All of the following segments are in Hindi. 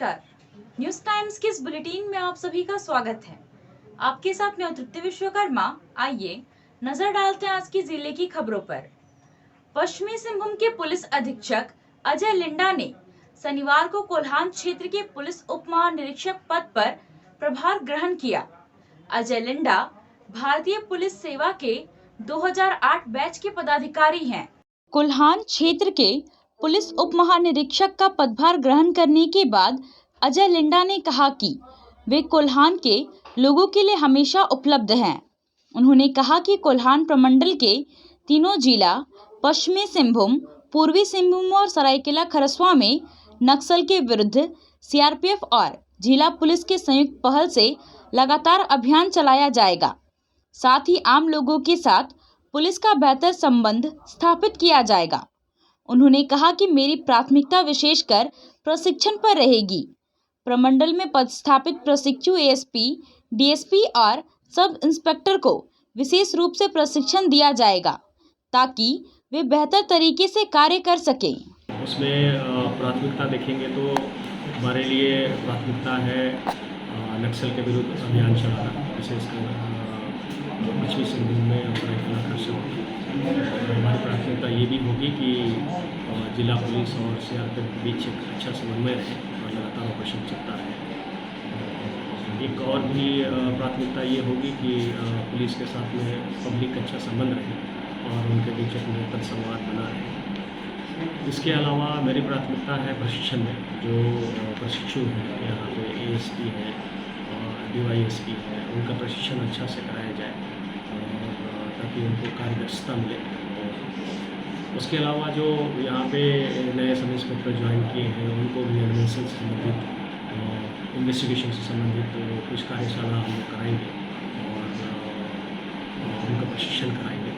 नमस्कार। न्यूज टाइम्स के इस बुलेटिन में आप सभी का स्वागत है। आपके साथ मैं तृप्ति विश्वकर्मा। आइए नजर डालते हैं आज की जिले की खबरों पर। पश्चिमी सिंहभूम के पुलिस अधीक्षक अजय लिंडा ने शनिवार को कोल्हान क्षेत्र के पुलिस उप महानिरीक्षक पद पर प्रभार ग्रहण किया। अजय लिंडा भारतीय पुलिस सेवा के 2008 बैच के पदाधिकारी हैं। कोल्हान क्षेत्र के पुलिस उप महानिरीक्षक का पदभार ग्रहण करने के बाद अजय लिंडा ने कहा कि वे कोल्हान के लोगों के लिए हमेशा उपलब्ध हैं। उन्होंने कहा कि कोल्हान प्रमंडल के तीनों जिला पश्चिमी सिंहभूम, पूर्वी सिंहभूम और सरायकेला खरसुआ में नक्सल के विरुद्ध सीआरपीएफ और जिला पुलिस के संयुक्त पहल से लगातार अभियान चलाया जाएगा। साथ ही आम लोगों के साथ पुलिस का बेहतर संबंध स्थापित किया जाएगा। उन्होंने कहा कि मेरी प्राथमिकता विशेषकर प्रशिक्षण पर रहेगी। प्रमंडल में पदस्थापित प्रशिक्षु एएसपी, डीएसपी और सब इंस्पेक्टर को विशेष रूप से प्रशिक्षण दिया जाएगा ताकि वे बेहतर तरीके से कार्य कर सकें। उसमें प्राथमिकता देखेंगे तो हमारे लिए प्राथमिकता है नक्सल के विरुद्ध अभियान चलाना, विशेषकर पश्चिमी सिंहभूम में और सरायकेला खरसुआ। हमारी प्राथमिकता ये भी होगी कि जिला पुलिस और सीआरपीएफ के बीच एक अच्छा समन्वय रहे और लगातार ऑपरेशन चलता रहे। एक और भी प्राथमिकता ये होगी कि पुलिस के साथ में पब्लिक का अच्छा संबंध रहे और उनके बीच एक निरंतर संवाद बना रहे। इसके अलावा मेरी प्राथमिकता है प्रशिक्षण में, जो प्रशिक्षु हैं यहाँ पे एएसपी हैं और डीवाईएसपी है, उनका प्रशिक्षण अच्छा से कराया जाए ताकि उनको कार्यदक्षता मिले। उसके अलावा जो यहाँ पे नए सब इंस्पेक्टर ज्वाइन किए हैं उनको भी एडमिशन से संबंधित, इन्वेस्टिगेशन से संबंधित कुछ कार्यशाला हम लोग कराएंगे और उनका प्रशिक्षण कराएंगे।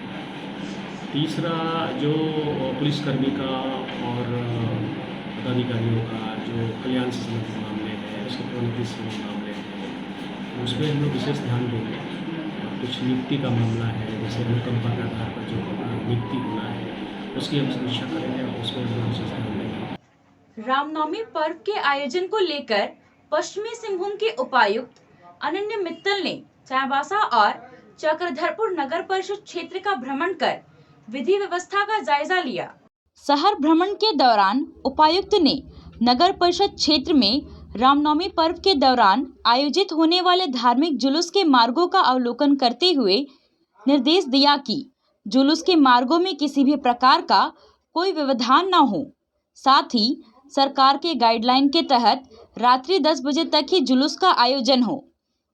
तीसरा, जो पुलिसकर्मी का और पदाधिकारियों का जो कल्याण से संबंधित मामले हैं, उसके प्रोन्नति से संबंधित मामले हैं, उसमें हम लोग विशेष ध्यान देंगे। कुछ नियुक्ति का मामला है, जैसे अनुकंपा के आधार पर जो नियुक्ति होना है उसकी हम समीक्षा करेंगे और उसमें हम विशेष ध्यान देंगे। रामनवमी पर्व के आयोजन को लेकर पश्चिमी सिंहभूम के उपायुक्त अनन्य मित्तल ने चाईबासा और चक्रधरपुर नगर परिषद क्षेत्र का भ्रमण कर विधि व्यवस्था का जायजा लिया। शहर भ्रमण के दौरान उपायुक्त ने नगर परिषद क्षेत्र में रामनवमी पर्व के दौरान आयोजित होने वाले धार्मिक जुलूस के मार्गों का अवलोकन करते हुए निर्देश दिया कि जुलूस के मार्गों में किसी भी प्रकार का कोई व्यवधान न हो। साथ ही सरकार के गाइडलाइन के तहत रात्रि 10 बजे तक ही जुलूस का आयोजन हो।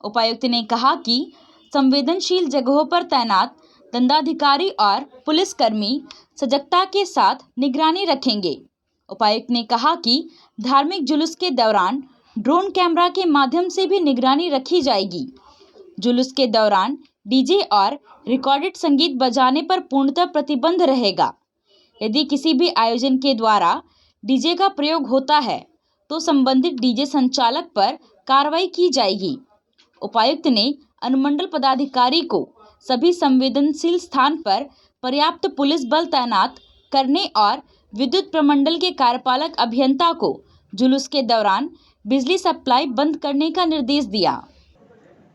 उपायुक्त ने कहा कि संवेदनशील जगहों पर तैनात दंडाधिकारी और पुलिसकर्मी सजगता के साथ निगरानी रखेंगे। उपायुक्त ने कहा कि धार्मिक जुलूस के दौरान ड्रोन कैमरा के माध्यम से भी निगरानी रखी जाएगी। जुलूस के दौरान डीजे और रिकॉर्डेड संगीत बजाने पर पूर्णतः प्रतिबंध रहेगा। यदि किसी भी आयोजन के द्वारा डीजे का प्रयोग होता है तो संबंधित डीजे संचालक पर कार्रवाई की जाएगी। उपायुक्त ने अनुमंडल पदाधिकारी को सभी संवेदनशील स्थान पर पर्याप्त पुलिस बल तैनात करने और विद्युत प्रमंडल के कार्यपालक अभियंता को जुलूस के दौरान बिजली सप्लाई बंद करने का निर्देश दिया।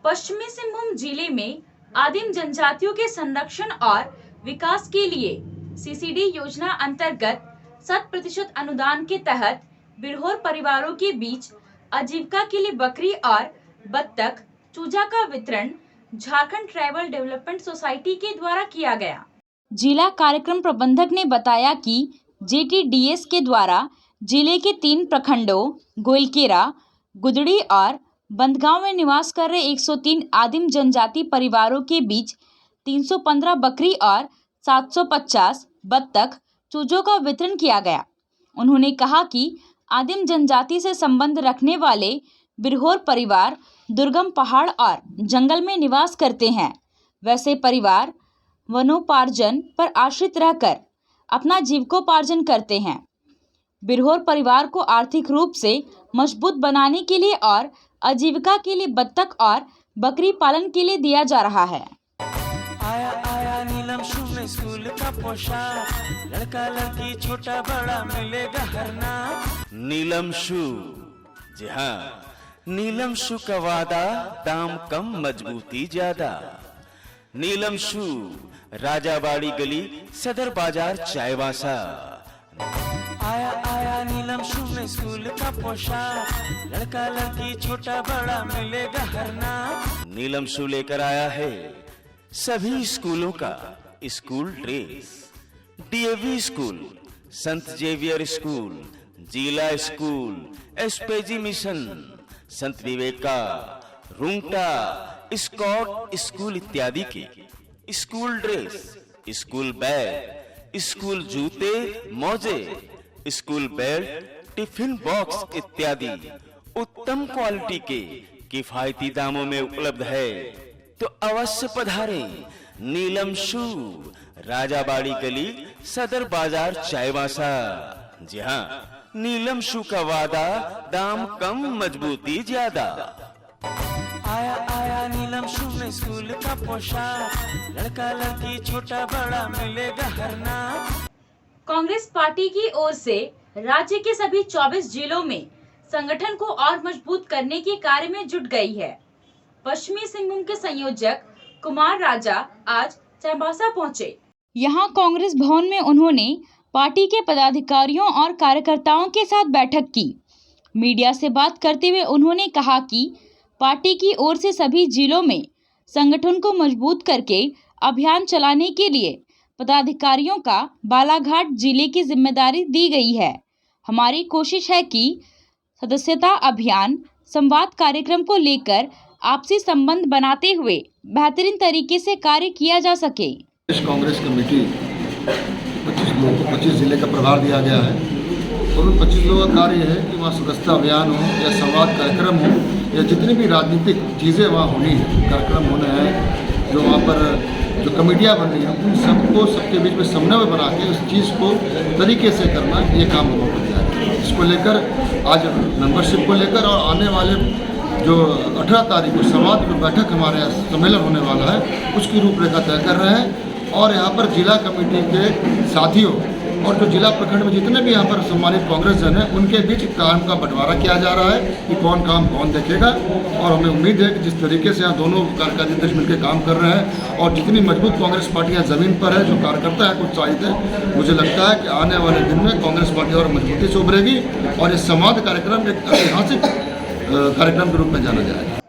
पश्चिमी सिंहभूम जिले में आदिम जनजातियों के संरक्षण और विकास के लिए सीसीडी योजना अंतर्गत 100% अनुदान के तहत बिरहोर परिवारों के बीच आजीविका के लिए बकरी और बत्तख चूजा का वितरण झारखंड ट्राइबल डेवलपमेंट सोसाइटी के द्वारा किया गया। जिला कार्यक्रम प्रबंधक ने बताया कि जेटीडीएस के द्वारा जिले के 3 प्रखंडों गोइलकेरा, गुदड़ी और बंदगांव में निवास कर रहे 103 आदिम जनजाति परिवारों के बीच 315 बकरी और 750 बत्तख चूजों का वितरण किया गया। उन्होंने कहा कि आदिम जनजाति से संबंध रखने वाले बिरहोर परिवार दुर्गम पहाड़ और जंगल में निवास करते हैं। वैसे परिवार वनोपार्जन पर आश्रित रहकर अपना जीविकोपार्जन करते हैं। बिरहोर परिवार को आर्थिक रूप से मजबूत बनाने के लिए और आजीविका के लिए बत्तख और बकरी पालन के लिए दिया जा रहा है। आया आया नीलम शू में स्कूल का पोशाक, लड़का लड़की छोटा बड़ा मिलेगा हर नाम। नीलम शू जी हाँ, नीलम शू का वादा, दाम कम मजबूती ज्यादा। नीलम शू, राजाबाड़ी गली, सदर बाजार, चाईबासा। आया आया नीलम शू में स्कूल का पोशाक, लड़का लड़की छोटा बड़ा मिलेगा हर नाम। नीलम शू लेकर आया है सभी स्कूलों का स्कूल ड्रेस। डीएवी स्कूल, संत जेवियर स्कूल, जिला स्कूल, एसपीजी मिशन, संत विवेका, रुंगटा, स्कॉट स्कूल इत्यादि के school dress, school bag, school जूते, मोजे, स्कूल बेल्ट, टिफिन बॉक्स इत्यादि उत्तम क्वालिटी के किफायती दामों में उपलब्ध है। तो अवश्य पधारें नीलम शू, राजाबाड़ी गली, सदर बाजार, चाईबासा। जी हाँ, नीलम शू का वादा, दाम कम मजबूती ज्यादा। आया आया नीलम शू में स्कूल का पोशाक, लड़का लड़की छोटा बड़ा मिलेगा हर नाम। कांग्रेस पार्टी की ओर से राज्य के सभी 24 जिलों में संगठन को और मजबूत करने के कार्य में जुट गई है। पश्चिमी सिंहभूम के संयोजक कुमार राजा आज चाईबासा पहुंचे। यहां कांग्रेस भवन में उन्होंने पार्टी के पदाधिकारियों और कार्यकर्ताओं के साथ बैठक की। मीडिया से बात करते हुए उन्होंने कहा कि पार्टी की ओर से सभी जिलों में संगठन को मजबूत करके अभियान चलाने के लिए पदाधिकारियों का बालाघाट जिले की जिम्मेदारी दी गई है। हमारी कोशिश है कि सदस्यता अभियान संवाद कार्यक्रम को लेकर आपसी संबंध बनाते हुए बेहतरीन तरीके से कार्य किया जा सके। कांग्रेस कमेटी 25 लोगों को 25 जिले का प्रभार दिया गया है और उन 25 लोगों का कार्य है कि वहाँ सदस्यता अभियान हो या संवाद कार्यक्रम हो या जितनी भी राजनीतिक चीज़ें वहाँ होनी है, कार्यक्रम होने हैं, जो वहाँ पर जो कमेटियाँ बन रही हैं, उन सबको सबके बीच में समन्वय बना के उस चीज़ को तरीके से करना, ये काम लोगों को दिया है। इसको लेकर आज मेंबरशिप को लेकर और आने वाले जो 18 तारीख को संवाद में बैठक हमारे यहाँ सम्मेलन होने वाला है, उसकी रूपरेखा तय कर रहे हैं। और यहाँ पर जिला कमेटी के साथियों और जो जिला प्रखंड में जितने भी यहाँ पर सम्मानित कांग्रेस जन हैं, उनके बीच काम का बंटवारा किया जा रहा है कि कौन काम कौन देखेगा। और हमें उम्मीद है कि जिस तरीके से यहाँ दोनों कार्यकारी अध्यक्ष मिलकर काम कर रहे हैं और जितनी मजबूत कांग्रेस पार्टी यहाँ ज़मीन पर है, जो कार्यकर्ता है उत्साहित है, मुझे लगता है कि आने वाले दिन में कांग्रेस पार्टी और मजबूती से उभरेगी और ये संवाद कार्यक्रम एक ऐतिहासिक कार्यक्रम के रूप में जाना जाएगा।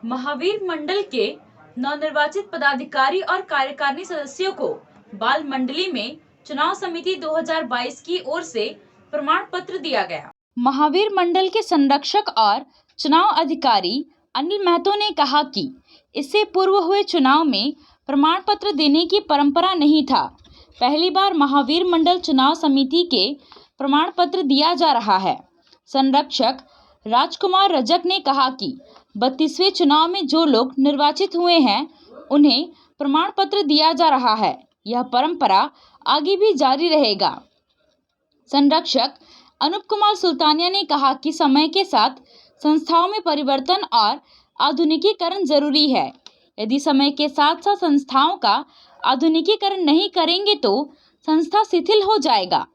महावीर मंडल के नवनिर्वाचित पदाधिकारी और कार्यकारिणी सदस्यों को बाल मंडली में चुनाव समिति 2022 की ओर से प्रमाण पत्र दिया गया। महावीर मंडल के संरक्षक और चुनाव अधिकारी अनिल महतो ने कहा कि इससे पूर्व हुए चुनाव में प्रमाण पत्र देने की परंपरा नहीं था। पहली बार महावीर मंडल चुनाव समिति के प्रमाण पत्र दिया जा रहा है। संरक्षक राजकुमार रजक ने कहा कि 32वें चुनाव में जो लोग निर्वाचित हुए हैं, उन्हें प्रमाण पत्र दिया जा रहा है। यह परंपरा आगे भी जारी रहेगा। संरक्षक अनूप कुमार सुल्तानिया ने कहा कि समय के साथ संस्थाओं में परिवर्तन और आधुनिकीकरण जरूरी है। यदि समय के साथ साथ संस्थाओं का आधुनिकीकरण नहीं करेंगे तो संस्था शिथिल हो जाएगा।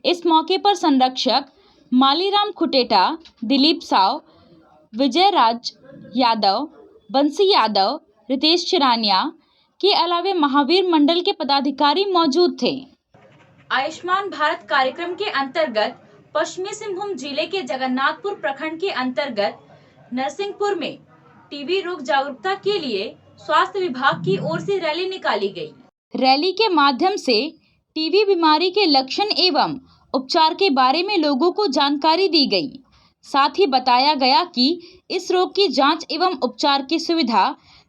इस मौके पर संरक्षक मालीराम खुटेटा, दिलीप साव, विजय राज यादव, बंसी यादव, रितेश चिरानिया के अलावे महावीर मंडल के पदाधिकारी मौजूद थे। आयुष्मान भारत कार्यक्रम के अंतर्गत पश्चिमी सिंहभूम जिले के जगन्नाथपुर प्रखंड के अंतर्गत नरसिंहपुर में टीबी रोग जागरूकता के लिए स्वास्थ्य विभाग की ओर से रैली निकाली गई। रैली के माध्यम से टीबी बीमारी के लक्षण एवं उपचार के बारे में लोगों को जानकारी दी गई। साथ ही बताया गया कि इस रोग की जांच एवं उपचार की सुविधा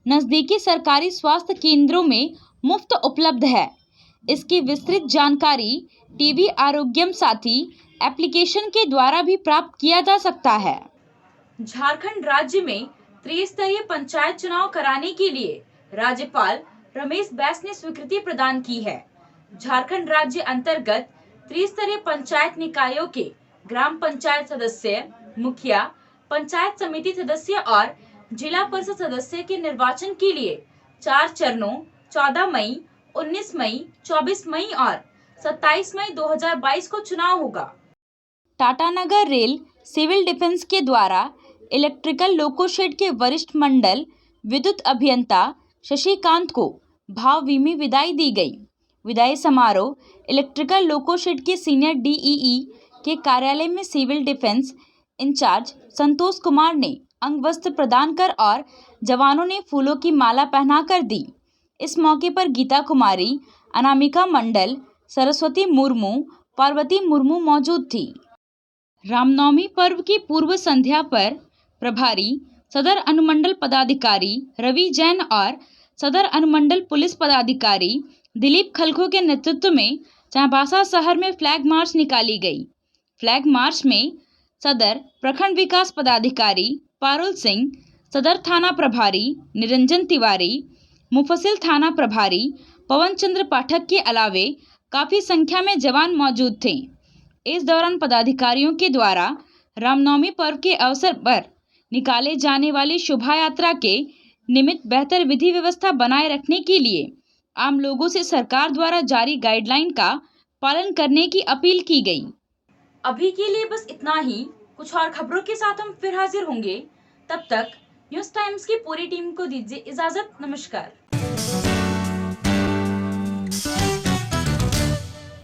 नजदीकी सरकारी स्वास्थ्य केंद्रों में मुफ्त उपलब्ध है। इसकी विस्तृत जानकारी टीबी आरोग्यम साथी एप्लीकेशन के द्वारा भी प्राप्त किया जा सकता है। झारखंड राज्य में त्रिस्तरीय पंचायत चुनाव कराने के लिए राज्यपाल रमेश बैस ने स्वीकृति प्रदान की है। झारखंड राज्य अंतर्गत त्रिस्तरीय पंचायत निकायों के ग्राम पंचायत सदस्य, मुखिया, पंचायत समिति सदस्य और जिला परिषद सदस्य के निर्वाचन के लिए 4 चरणों 14 मई, 19 मई, 24 मई और 27 मई 2022 को चुनाव होगा। टाटानगर रेल सिविल डिफेंस के द्वारा इलेक्ट्रिकल लोकोशेड के वरिष्ठ मंडल विद्युत अभियंता शशिकांत को भावभीनी विदाई दी गई। विदाई समारोह इलेक्ट्रिकल लोकोशेड के सीनियर डीईई के कार्यालय में civil defence in charge Santosh Kumar ने अंग वस्त्र प्रदान कर और जवानों ने फूलों की माला पहनाकर दी। इस मौके पर गीता कुमारी, अनामिका मंडल, सरस्वती मुर्मू, पार्वती मुर्मू मौजूद थी। रामनवमी पर्व की पूर्व संध्या पर प्रभारी सदर अनुमंडल पदाधिकारी रवि जैन और सदर अनुमंडल पुलिस पदाधिकारी दिलीप खलखो के नेतृत्व में चाईबासा शहर में फ्लैग मार्च निकाली गई। फ्लैग मार्च में सदर प्रखंड विकास पदाधिकारी पारुल सिंह, सदर थाना प्रभारी निरंजन तिवारी, मुफस्सिल थाना प्रभारी पवन चंद्र पाठक के अलावे काफी संख्या में जवान मौजूद थे। इस दौरान पदाधिकारियों के द्वारा रामनवमी पर्व के अवसर पर निकाले जाने वाली शोभा यात्रा के निमित्त बेहतर विधि व्यवस्था बनाए रखने के लिए आम लोगों से सरकार द्वारा जारी गाइडलाइन का पालन करने की अपील की गई। अभी के लिए बस इतना ही। कुछ और खबरों के साथ हम फिर हाजिर होंगे। तब तक न्यूज़ टाइम्स की पूरी टीम को दीजिए इजाजत। नमस्कार।